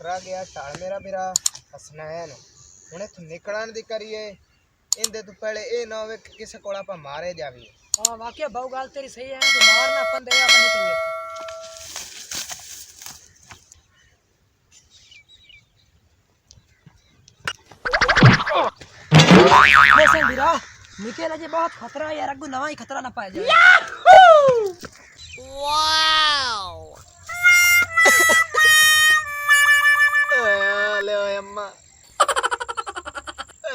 मारा गया टाल मेरा बिरा हसनैन हुणे तू निकलण दी करिए इंदे तू पहले ए ना होवे कि किसे कोल आपा मारे जावी। हां वाकई बहु गाल तेरी सही है तू मारना अपन दे अपन निकलिए। वैसे बिरा निकल जे बहुत खतरा है यार अगू नवा ही खतरा ना पाए जाए। वाओ ले ओए अम्मा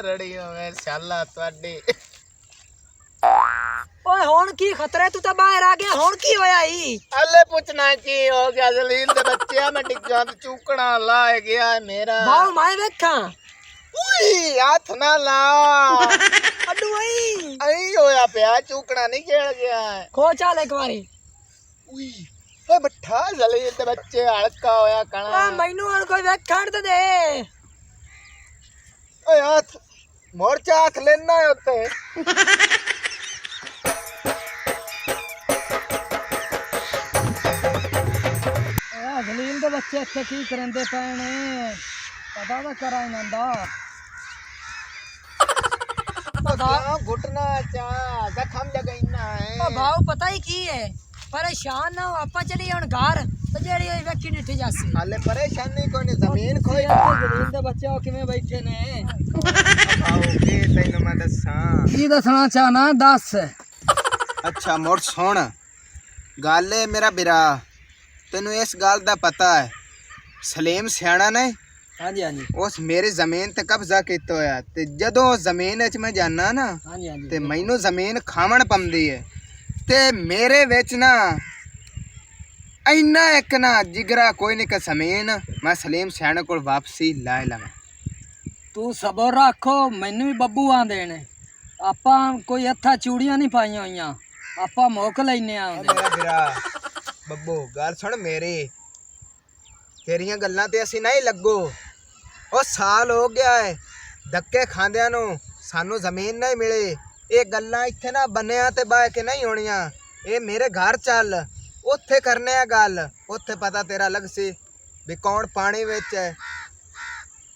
रड़ी होवे शाला तवाडी। ओए हुन की खतरा है तू तो बाहर आ गया हुन की होया ई? अले पूछना की हो गया जलील दे बच्चे मैं डिग्गा ते चूकना ला गया मेरा भाऊ माए देखा उई हाथ ना ला अड्डू आई आई होया पिया चूकना नहीं खेल गया खो चाल एक बारी। उई ओए बट्ठा जलील दे बच्चे हड़का होया कणा आ मैनू हुन कोई वेखण ते दे। ओए हाथ मोर्चा हाथ लेना है उत्ते जलील दे बच्चे इत्थे की करंदे पए ने पता तो करा इन्हां दा। घुटना चा जखम जगैना है ओ भाऊ पता ही की है परेशान ना हो आपा चली हुन घर ते जेड़ी ओई वेखी निठी जासी। हाले परेशानी कोई नहीं जमीन खोई जलील दे बच्चे ओ किवें बैठे ने आओ के तैनू मैं दसां की दसना चाहना दस। अच्छा मोर सुन गल है मेरा बिरा तेनू इस गल दा पता है सलीम सियाणा ने हां जी हां जी उस मेरी जमीन ते कब्जा कीता होया ते जदों जमीन विच मैं जाना ना हां जी हां जी ते मैनू जमीन खावण पमदी है ते मेरे विच ना इन्ना एक ना जिगरा कोई नहीं कि जमीन मैं सलीम सियाणे कोल वापसी लाए लवां। तू सबर रखो मैनू भी बब्बू आंदे ने आपा कोई हत्था चूड़ियां नहीं पाईयां होईयां आपा मोक लैने आ मेरा बिरा बब्बू गल सुन मेरी तेरियां गल्लां ते असीं नहीं लगो ओ साल हो गया है धक्के खांदियां नू सानू जमीन नहीं मिली ये गल्लां इत्थे ना बनिया ते बाह के नहीं होनियां ये मेरे घर चल उत्थे करने आ गल उत्थे पता तेरा लग सी भी कौन पानी विच है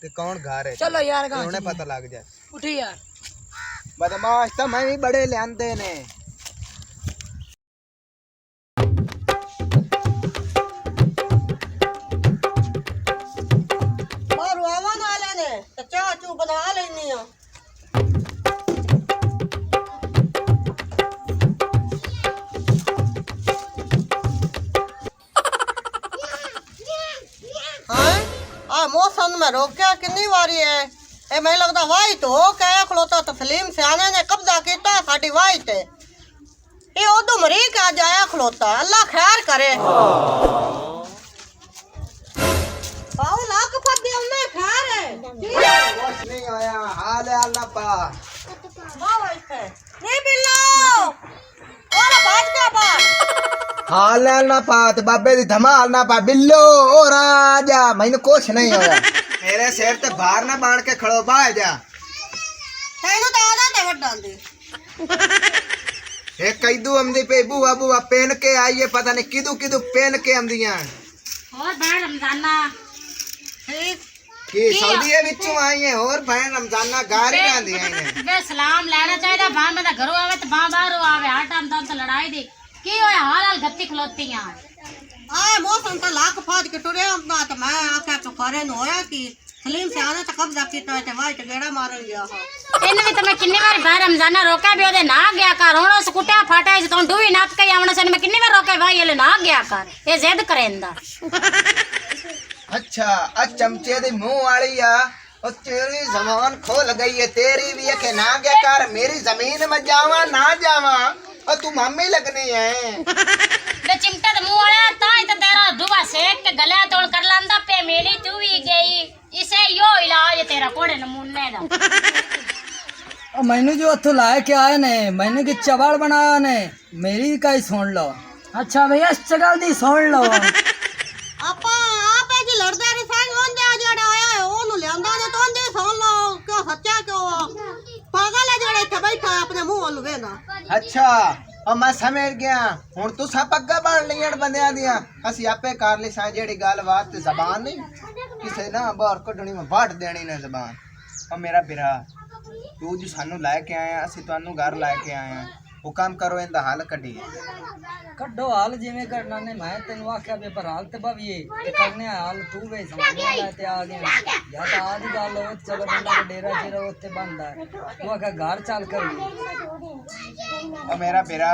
ते कौन घर है। चलो यार गांव उन्हें पता लग जाए उठी यार बदमाश तो मैं भी बड़े लियांदे ने। बना लेनी हो मौसम में रोकिया कितनी बारी है ए मैं लगता वाही तो हो क्या खलोता तस्लीम सियाने ने कब्जा किया साडी वाही ते ये उदू मरी के आज आया खलोता अल्लाह खैर करे बाऊ लाख फदी हमने खैर है कुछ नहीं आया हाल है अल्लाह पा बाऊ ऐसे नहीं बिल्लो और बात क्या बात हाल है अल्लाह पा ते बाबे दी धमाल ना पा बिल्लो ओ राजा मैनू कुछ नहीं होया मेरे सिर ते बाहर ना बाण के खड़ो बाह जा तेनू तो आदत है वड्डां दी ए कैदू आमदी पे बुआ बुआ पेन के आई है पता नहीं किदू किदू पेन के आमदियां और बहन रमजाना ठीक की सऊदीए विचों आई है और बहन रमजाना गार ही आंदी आई है वे सलाम लेना चाहिए बां में घरों आवे तो बां बाहरों आवे हर टाइम तो लड़ाई दी की होया हाल हाल गत्ती खलोती हैं आए मौसम तो लाख फाज के टुरे अपना तो मैं आके तो करे न होया कि सलीम से आने तो कब्जा कीता ते वाई ते गेड़ा मारन गया हो इन भी तो मैं कितनी बार बाहर रमजाना रोका भी ओदे ना गया कर होणो स्कूटा फाटा से तो डूवी नाप के आवना से मैं कितनी बार रोके भाई ले ना गया कर ये जिद करेंदा। अच्छा आज चमचे दी मुंह वाली आ और तेरी जबान खोल गई है तेरी भी है ना क्या कर मेरी जमीन में जावा ना जावा और तू मामी लगनी है ले चिमटा दे मुंह वाला ताई तो तेरा दुबा सेक के गला तोड़ कर लांदा पे मेली तू ही गई इसे यो इलाज तेरा कोड़े नमूने दा मैनू जो हथों लाए के आए ने मैनू की चबाड़ बनाया ने मेरी का ही सुन लो। अच्छा भैया इस चगल दी सुन लो आपा आपे जी लड़दे रे संग ओंदे जेड़ा आया है ओनु लेंदा ने तो ओंदे सुन लो क्यों सच्चा क्यों पागल है जेड़ा इथे बैठा है अपने मुंह वाल वेना। अच्छा और मैं समझ गया हुन तू सब पग्गा बन लियण बंदियां दियां असि आपे कर ली सा जेड़ी गल बात जबान नहीं ਕਿਸੇ ਨਾ ਬਾਹਰ ਕੱਢਣੀ ਮੈਂ ਵੱਢ ਦੇਣੀ ਨਾ ਜ਼ਬਾਨ। ਉਹ ਮੇਰਾ ਵੀਰਾ ਤੂੰ ਜੀ ਸਾਨੂੰ ਲੈ ਕੇ ਆਇਆ, ਅਸੀਂ ਤੁਹਾਨੂੰ ਘਰ ਲੈ ਕੇ ਆਏ ਆ, ਹੁਕਮ ਕਰੋ ਇਹਦਾ ਹੱਲ ਕੱਢੀਏ। ਕੱਢੋ ਹਾਲ ਜਿਵੇਂ ਕਰਨਾ ਨੇ। ਮੈਂ ਤੈਨੂੰ ਆਖਿਆ ਵੀ ਪਰ ਹਾਲ ਤੇ ਬਵੀਏ ਤੇ ਕਰਨੇ ਹਾਲ ਤੂੰ ਵੇ ਸਮਾਂ ਲੈ ਤੇ ਆ ਗਿਆ। ਜਾਂ ਤਾਂ ਆਜ ਗੱਲ ਹੋ ਚਲੋ ਬੰਦਾ ਦਾ ਡੇਰਾ ਚਿਰਾ ਉੱਥੇ ਬੰਦਾ ਤੂੰ ਆਖਿਆ ਘਰ ਚੱਲ ਕਰੀ। ਉਹ ਮੇਰਾ ਵੀਰਾ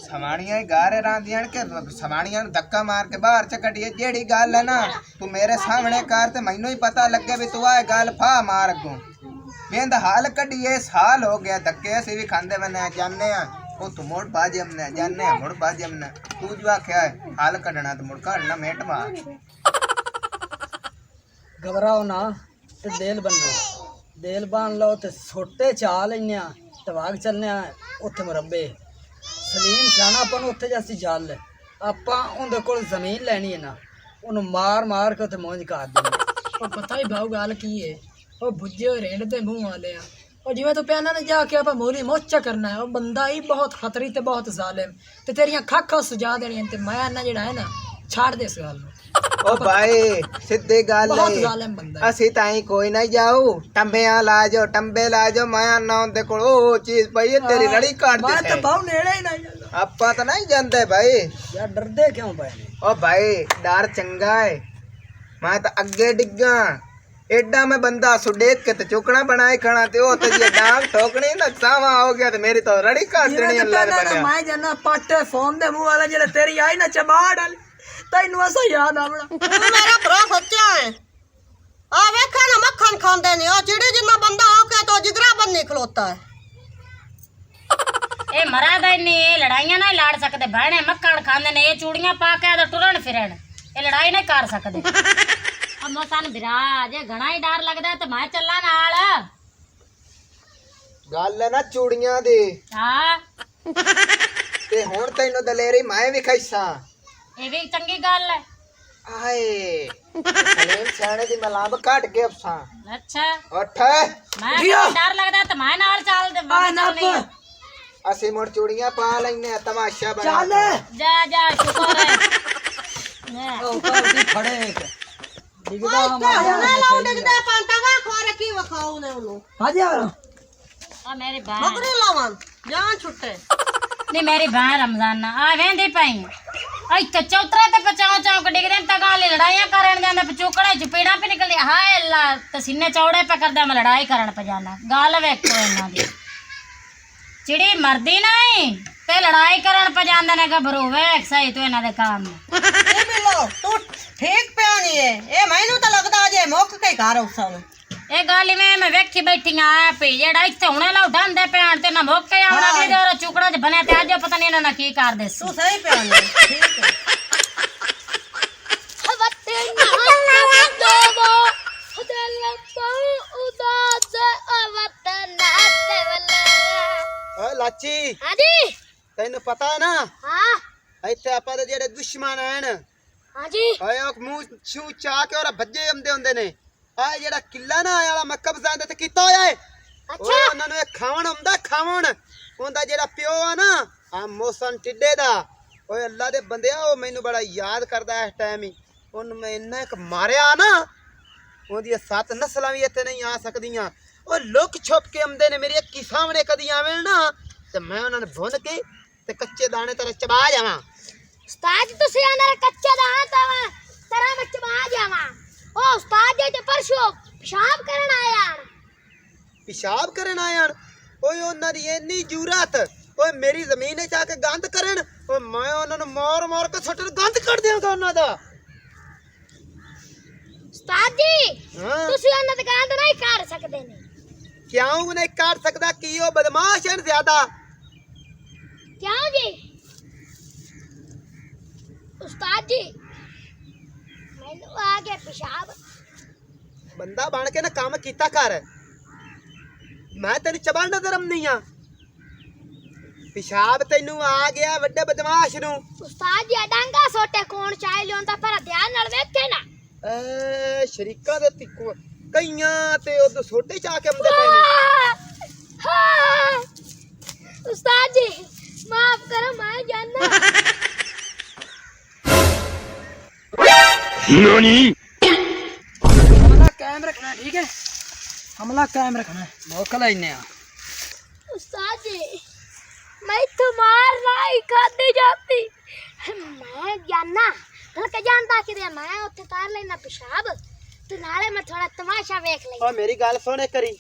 ਸਮਾਣੀਆਂ ਹੀ ਘਰ ਰਹਿੰਦੀਆਂ ਕਿ ਸਮਾਣੀਆਂ ਨੂੰ ਧੱਕਾ ਮਾਰ ਕੇ ਬਾਹਰ ਚ ਕੱਢੀਏ? ਜਿਹੜੀ ਗੱਲ ਹੈ ਨਾ ਤੂੰ ਮੇਰੇ ਸਾਹਮਣੇ ਕਰ ਤੇ ਮੈਨੂੰ ਹੀ ਪਤਾ ਲੱਗੇ ਵੀ ਤੂੰ ਆਹ ਗੱਲ ਫਾ ਮਾਰ ਅੱਗੋਂ। ਇਹਦਾ ਹਾਲ ਕੱਢੀਏ। ਸਾਲ ਹੋ ਗਿਆ ਧੱਕੇ ਅਸੀਂ ਵੀ ਖਾਂਦੇ ਬਨੇ ਜਾਣੇ ਆ। ਉਹ ਤੂੰ ਮੁੜ ਬਾਜੇ हमने ਜਾਣੇ ਆ ਮੁੜ ਬਾਜੇ हमने। ਤੂੰ ਜੋ ਆਖਿਆ ਹਾਲ ਕੱਢਣਾ ਤੇ ਮੁੜ ਕੱਢਣਾ ਮੇਟ ਮਾਰ। ਘਬਰਾਓ ਨਾ ਤੇ ਦਿਲ ਬੰਨੋ। ਦਿਲ ਬੰਨ ਲਓ ਤੇ ਛੋਟੇ ਚਾਹ ਲੈਨੇ ਆ ਤਵਾਗ ਚੱਲਨੇ ਆ ਉੱਥੇ ਮੁਰੱਬੇ। ਸਲੀਮ ਸਿਆਣਾਪਨ ਉੱਥੇ ਜਾਸੀ ਚੱਲ ਆਪਾਂ ਉਹਦੇ ਕੋਲ ਜ਼ਮੀਨ ਲੈਣੀ ਹੈ ਨਾ, ਉਹਨੂੰ ਮਾਰ ਮਾਰ ਕੇ ਉੱਥੇ ਮੌਜ ਕਰ ਦੇਣੀ। ਉਹ ਪਤਾ ਹੀ ਭਾਉ ਗੱਲ ਕੀ ਹੈ, ਉਹ ਭੁੱਜੇ ਹੋਏ ਰੇਂਡ ਦੇ ਮੂੰਹ ਵਾਲੇ ਆ। ਉਹ ਜਿਵੇਂ ਤੂੰ ਪਿਆਨਾ ਨੇ ਜਾ ਕੇ ਆਪਾਂ ਮੋਰੀ ਮੋਚਾ ਕਰਨਾ ਹੈ, ਉਹ ਬੰਦਾ ਹੀ ਬਹੁਤ ਖਤਰੀ ਤੇ ਬਹੁਤ ਜ਼ਾਲਿਮ ਤੇ ਤੇਰੀਆਂ ਖਾਖਾਂ ਸੁਜਾ ਦੇਣੀਆਂ ਤੇ ਮੈਂ ਨਾ ਜਿਹੜਾ ਹੈ ਨਾ ਛੱਡ ਦੇ ਇਸ ਗੱਲ ਨੂੰ। ਉਹ ਭਾਈ ਸਿੱਧੀ ਗੱਲ ਬਹੁਤ ਹੈ, ਜ਼ਾਲਿਮ ਬੰਦਾ ਹੈ। ਅਸੀਂ ਤਾਂ ਹੀ ਕੋਈ ਨਾ ਜਾਊ ਟੰਬਿਆਂ ਲਾ ਜਾਓ ਟੰਬੇ ਲਾ ਜਾਓ। ਮੈਂ ਨਾ ਉਹਦੇ ਕੋਲ ਉਹ ਚੀਜ਼ ਪਈ ਹੈ ਤੇਰੀ ਲੜੀ ਕੱਢ ਮੈਂ ਤਾਂ ਦੇ। ਭਾਉ ਨੇੜੇ ਹੀ ਨਹੀਂ ਜਾਂਦਾ। ਆਪਾਂ ਤਾਂ ਨਹੀਂ ਜਾਂਦੇ ਭਾਈ। ਯਾਰ ਡਰਦੇ ਕਿਉਂ ਪਏ ਨੇ? ਉਹ ਭਾਈ ਡਰ ਚੰਗਾ ਹੈ। ਮੈਂ ਤਾਂ ਅੱਗੇ ਡਿੱਗਾ एडा मैं बंदा सुडेक के तो चुकना बनाए खड़ा ते ओ ते जे डांग ठोकनी ना सावा हो गया ते मेरी तो रड़ी काट देनी अल्लाह ने बनया। मैं जाना पाटे फोन दे मुंह वाला जेले तेरी आई ना चबा डाल तैनू ऐसा याद आवड़ा। तू मेरा भरा सच्चा है। आ वेखा ना मक्खन खांदे ने ओ चिड़ी जिन्ना बंदा हो के तो जिगरा बन खलोता है। ए मरा दा ने ये लड़ाइयां ना लड़ सकदे बहने मक्खन खांदे ने ये चूड़ियां पा के तो टुरन फिरन ये लड़ाई नहीं कर सकदे। अब सन बिरा जे घना ही डर लगदा ते मैं चला नाल। गल है ना चूड़ियां दी हां ते हुण तैनू दलेरी मैं भी खैसा ये भी चंगी गल है। आए सलीम सियाणे दी मलाब काट के अफसा। अच्छा उठ मैं डर लगदा ते मैं नाल चल दे चलनी ਅਸੀਂ ਮੁੜ ਚੂੜੀਆਂ ਪਾ ਲੈਨੇ ਆ ਤਮਾਸ਼ਾ ਬਣਾ ਚੱਲ जा जा शुक्र है ਉਹ ਉੱਪਰ ਦੀ ਖੜੇ ਇੱਕ ਡਿੱਗਦਾ हुने लाउ डिगदे पंतगा खोरे की वखाऊ ने उनु भाजी आ आ मेरी बहन बकरी लावन जान छुट्टे नहीं मेरी बहन रमजान आ वेंदी पई इत्थे चौतरे ते पचाओ चौक डिगदे तगाले लड़ाइयां करन जांदे पचुकड़े चपेड़ा पे निकल हाय अल्लाह तसीने चौड़े पे करदा मैं लड़ाई करन पे जाना गल वेखो इना दी चिड़ी मरदी नहीं ते लड़ाई करन पे जांदे ने घबरो वेख सही तो इना दे काम ए बिल्लो तू ठीक पे नहीं है ए मैनू तो लगदा जे मुक के घर उसन ए गाली में मैं वेखी बैठी आ पे जेड़ा इथे हुने ला ढंदे पैण ते ना मुक के आउण अगली दे और चुकड़ा च बने ते आज पता नहीं इना की कर दे तू सही पे नहीं ठीक है ਓਏ ਲਾਚੀ हां जी ਤੈਨੂੰ ਪਤਾ ਨਾ हां ਇੱਥੇ ਆਪਾਂ ਦੇ ਜਿਹੜੇ ਦੁਸ਼ਮਣ ਹਨ हां जी ਓਏ ਉਹ ਮੂੰਹ ਛੂ ਚਾ ਕੇ ਔਰ ਭੱਜੇ ਆਉਂਦੇ ਹੁੰਦੇ ਨੇ। ਆ ਜਿਹੜਾ ਕਿੱਲਾ ਨਾ ਆਇਆ ਵਾਲਾ ਮੱਕਾ ਬਜ਼ਾਂਦੇ ਤੇ ਕੀਤਾ ਹੋਇਆ ਏ। ਓਏ ਉਹਨਾਂ ਨੂੰ ਇਹ ਖਾਵਣ ਆਉਂਦਾ ਖਾਵਣ ਉਹਦਾ ਜਿਹੜਾ ਪਿਓ ਆ ਨਾ ਆ ਮੋਸਨ ਟਿੱਡੇ ਦਾ ਓਏ ਅੱਲਾ ਦੇ ਬੰਦਿਆ ਉਹ ਮੈਨੂੰ ਬੜਾ ਯਾਦ ਕਰਦਾ ਇਸ ਟਾਈਮ ਹੀ। ਉਹਨੂੰ ਮੈਂ ਇੰਨਾ ਇੱਕ ਮਾਰਿਆ ਨਾ ਉਹਦੀਆਂ 7 ਨਸਲਾਂ ਵੀ ਇੱਥੇ ਨਹੀਂ ਆ ਸਕਦੀਆਂ। ਉਹ ਲੁਕ ਛੁਪ ਕੇ ਆਉਂਦੇ ਨੇ ਮੇਰੇ ਅੱਖੀ ਸਾਹਮਣੇ ਕਦੀ ਆਵੇਂ ਨਾ ਤੇ ਮੈਂ ਉਹਨਾਂ ਨੂੰ ਭੁੰਨ ਕੇ ਤੇ ਕੱਚੇ ਦਾਣੇ ਤੇਰੇ ਚਬਾ ਜਾਵਾਂ। उस्ताद तुसी अंदर कच्चा दाना तवा तेरा मैं चबा जावा ओ उस्ताद जे परसों पेशाब करन आया ਪਿਸ਼ਾਬ ਕਰਨ ਆਇਆਂ ਓਏ ਉਹਨਾਂ ਦੀ ਇੰਨੀ ਜੁਰਤ ਓਏ ਮੇਰੀ ਜ਼ਮੀਨ 'ਚ ਆ ਕੇ ਗੰਦ ਕਰਨ ਓਏ ਮੈਂ ਉਹਨਾਂ ਨੂੰ ਮਾਰ ਮਾਰ ਕੇ ਸੁੱਟ ਗੰਦ ਕੱਢ ਦਿਆਂਗਾ ਉਹਨਾਂ ਦਾ। उस्ताद जी ਹਾਂ तुसी अंदर गंद नहीं कर सकदे ने ਕਿਉਂ ਨਹੀਂ ਕਰ ਸਕਦਾ ਕੀ ਉਹ ਬਦਮਾਸ਼ ਹਨ ਜ਼ਿਆਦਾ। क्यों जी उस्ताद जी मैनू आ गया पेशाब ਬੰਦਾ ਬਣ ਕੇ ਨਾ ਕੰਮ ਕੀਤਾ ਕਰ। ਮੈਂ ਤੈਨੂੰ ਚਬਾਣ ਨਜ਼ਰ ਨਹੀਂ ਆ। ਪਿਸ਼ਾਬ ਤੈਨੂੰ ਆ ਗਿਆ ਵੱਡੇ ਬਦਮਾਸ਼ ਨੂੰ। उस्ताद जी डांगा सोटे कौन चाय लियोंदा पर ध्यान नाल वेखे ना ਐ ਸ਼ਰੀਕਾਂ ਦੇ ਤਿੱਕੂ ਕਈਆਂ ਤੇ ਉਹ ਛੋਟੇ ਚਾ ਕੇ ਆਉਂਦੇ ਪਏ ਨੇ। हाँ उस्ताद जी माफ करो मैं जानना何 कायम रखना है, ठीक है? हमला कायम रखना है। ਮੌਕਾ ਲੈਨੇ ਆ। उस्ताद जी मैं तुम्हार नहीं खाती जाती मैं जानना हल्का जानता कि मैं उत्थे तार लेना पेशाब ते नाले मैं थोड़ा तमाशा वेख ਲਈ। ਓ ਮੇਰੀ ਗੱਲ ਸੁਣ ਇੱਕ ਵਾਰੀ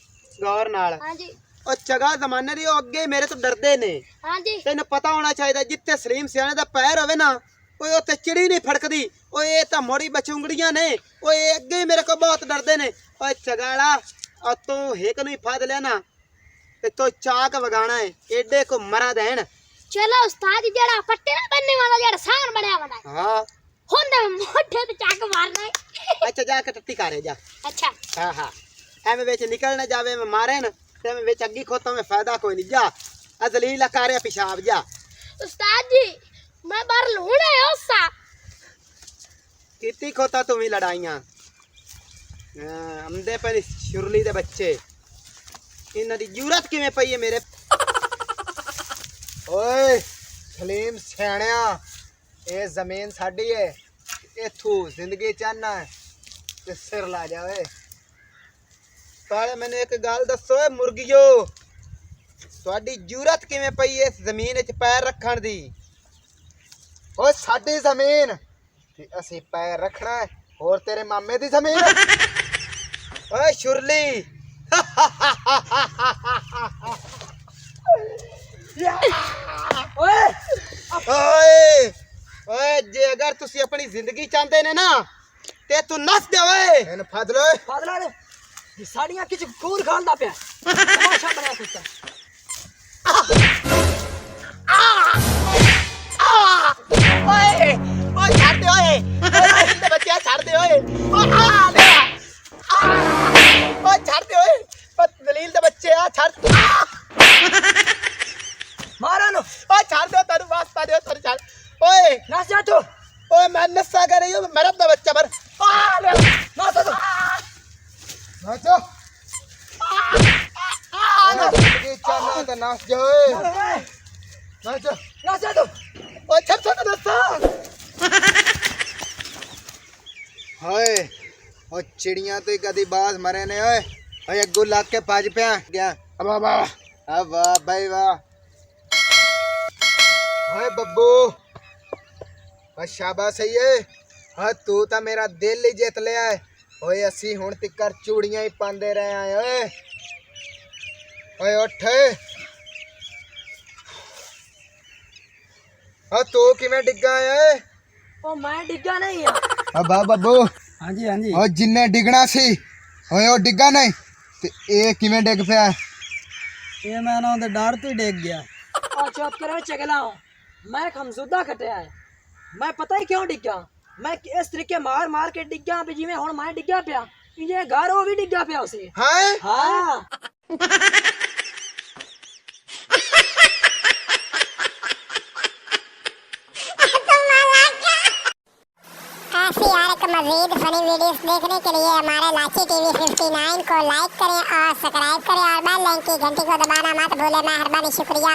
ਗੌਰ ਨਾਲ। हाँ जी ਉਹ ਚੰਗਾ ਜ਼ਮਾਨੇ ਦੀ ਉਹ ਅੱਗੇ ਮੇਰੇ ਤੋਂ ਡਰਦੇ ਨੇ। हाँ जी ਤੈਨੂੰ ਪਤਾ ਹੋਣਾ ਚਾਹੀਦਾ ਜਿੱਥੇ ਸਲੀਮ ਸਿਆਣੇ ਦਾ ਪੈਰ ਹੋਵੇ ਨਾ ਓਏ ਉੱਥੇ ਚਿੜੀ ਨਹੀਂ ਫੜਕਦੀ। ਓਏ ਇਹ ਤਾਂ ਮੋੜੀ ਬਚੁੰਗੜੀਆਂ ਨੇ। ਓਏ ਇਹ ਅੱਗੇ ਮੇਰੇ ਕੋਲ ਬਹੁਤ ਡਰਦੇ ਨੇ। ਓਏ ਚਗਾਲਾ ਆ ਤੂੰ ਹਿੱਕ ਨੂੰ ਹੀ ਫੜ ਲਿਆ ਨਾ ਤੇ ਤੂੰ ਚਾਕ ਵਗਾਣਾ ਹੈ ਏਡੇ ਕੋ ਮਰਾ ਦੇਣ। चलो उस्ताद जी जड़ा पट्टे ना बनने वाला जड़ा सान बड़ा बड़ा ਹਾਂ हुंदे मोठे ते चाक मारना है। ਅੱਛਾ ਜਾ ਕੇ ਟੱਟੀ ਕਰੇ ਜਾ। अच्छा ਹਾਂ ਹਾਂ ਐਵੇਂ ਵਿੱਚ ਨਿਕਲ ਨਾ ਜਾਵੇ ਮੈਂ ਮਾਰੇ ਨਾ ਤੇ ਐਵੇਂ ਵਿੱਚ ਅੱਗੀ ਖੋਤਾਂ ਮੈਂ ਫਾਇਦਾ ਕੋਈ ਨਹੀਂ। ਜਾ ਅਜ਼ਲੀਲਾ ਕਰਿਆ ਪਿਸ਼ਾਬ ਜਾ। उस्ताद जी मैं बाहर लूड़ा है ओसा ਕੀਤੀ ਖੋਤਾ ਤੂੰ ਵੀ ਲੜਾਈਆਂ ਅੰਦੇ ਪੈ ਸ਼ੁਰਲੀ ਦੇ ਬੱਚੇ ਇਹਨਾਂ ਦੀ ਜ਼ਰੂਰਤ ਕਿਵੇਂ ਪਈ ਹੈ ਮੇਰੇ। ਓਏ ਸਲੀਮ ਸਿਆਣਿਆ ਇਹ ਜ਼ਮੀਨ ਸਾਡੀ ਹੈ ਇਥੋਂ ਜ਼ਿੰਦਗੀ ਚਾਹਨਾ ਹੈ ਤੇ ਸਿਰ ਲਾ ਜਾਵੇ। ਤਾਲੇ ਮੈਨੂੰ ਇੱਕ ਗੱਲ ਦੱਸੋ ਏ ਮੁਰਗੀਓ ਤੁਹਾਡੀ ਜ਼ਰੂਰਤ ਕਿਵੇਂ ਪਈ ਹੈ ਇਸ ਜ਼ਮੀਨ ਵਿੱਚ ਪੈਰ ਰੱਖਣ ਦੀ। ਓਏ ਸਾਡੀ ਜ਼ਮੀਨ ਤੇ ਅਸੀਂ ਪੈਰ ਰੱਖਣਾ ਹੈ ਹੋਰ ਤੇਰੇ ਮਾਮੇ ਦੀ ਜ਼ਮੀਨ। ਓਏ ਸ਼ੁਰਲੀ ओए ਓਏ ਓਏ ਜੇ ਅਗਰ ਤੁਸੀਂ ਆਪਣੀ ਜ਼ਿੰਦਗੀ ਚਾਹੁੰਦੇ ਨੇ ਨਾ ਤੇ ਤੂੰ ਨੱਸ ਦੇ ਓਏ ਇਹਨੂੰ ਫੜ ਲੋ। फादला ने ये साड़ियां किच खून खांदा पे तमाशा बना कुत्ता। ਓਏ ਓਏ ਛੱਡ ਦੇ ਓਏ ਓਏ ਤੇ ਬੱਚਾ ਛੱਡ ਦੇ ਓਏ ਓਏ ਛੱਡ ਦੇ ਓਏ ਦਲੀਲ ਦੇ ਬੱਚੇ ਆ ਛੱਡ मारा नो ਓਏ ਛੱਡ ਦੇ ਤੈਨੂੰ ਵਾਸਤਾ ਦੇ ਤੈਨੂੰ ਛੱਡ ਓਏ नाच जा तू ਓਏ ਮੈਂ ਨੱਸਾ ਕਰ ਰਹੀ ਹਾਂ ਮੇਰਾ ਦਾ ਬੱਚਾ ਪਰ नाच तू ਨਾਚੋ ਜ਼ਿੰਦਗੀ ਚਾਹਨਾ ਤਾਂ ਨਾਚ ਜਾ ਓਏ ਨਾਚ नाच जा तू ਓਏ ਛੱਡ ਛੱਡ ਦੱਸਾ ਹਾਏ ਓ ਚਿੜੀਆਂ ਤੋਂ ਹੀ ਕਦੀ ਬਾਜ਼ ਮਰੇ ਨੇ ਓਏ ਓਏ ਅੱਗੂ ਲੱਗ ਕੇ ਭੱਜ ਪਿਆ ਗਿਆ ਅਬਾ ਬਾ ਆ ਵਾਹ ਬਾਈ ਵਾਹ ਓਏ ਬੱਬੂ ਆ ਸ਼ਾਬਾਸ਼ ਸਹੀ ਏ ਹਾਂ ਤੂੰ ਤਾਂ ਮੇਰਾ ਦਿਲ ਹੀ ਜਿੱਤ ਲਿਆ ਏ ਓਏ ਅਸੀਂ ਹੁਣ ਤਿੱਕਰ ਚੂੜੀਆਂ ਹੀ ਪਾਉਂਦੇ ਰਹੇ ਆਂ ਓਏ ਓਏ ਉੱਠ ਆ ਤੂੰ ਕਿਵੇਂ ਡਿੱਗਾ ਏ ओ मैं डिग्गा नहीं है। ਆ ਬਾ ਬੱਬੂ हाँ जी हाँ जी। ਓ ਜਿੰਨੇ ਡਿੱਗਣਾ ਸੀ ਓਏ ਉਹ ਡਿੱਗਾ ਨਹੀਂ ਤੇ ਇਹ ਕਿਵੇਂ ਡਿੱਗ ਪਿਆ ये मैं ना डर तो डेग गया। और चुप करो चगला हूं मैं खमसुदा कटिया है। मैं पता ही क्यों डिग्गा मैं इस तरीके मार मार के डिग्गा भी जिवें हुण मैं डिग्गा पिया ये घर वो भी डिग्गा पिया उसे। ਹਾਂ हाँ ऐसे यार एक मज़ीद फनी वीडियोस देखने के लिए हमारे लाची टीवी 59 को लाइक करें और सब्सक्राइब करें और बेल आइकन की घंटी को दबाना मत भूलें। मेहरबानी शुक्रिया।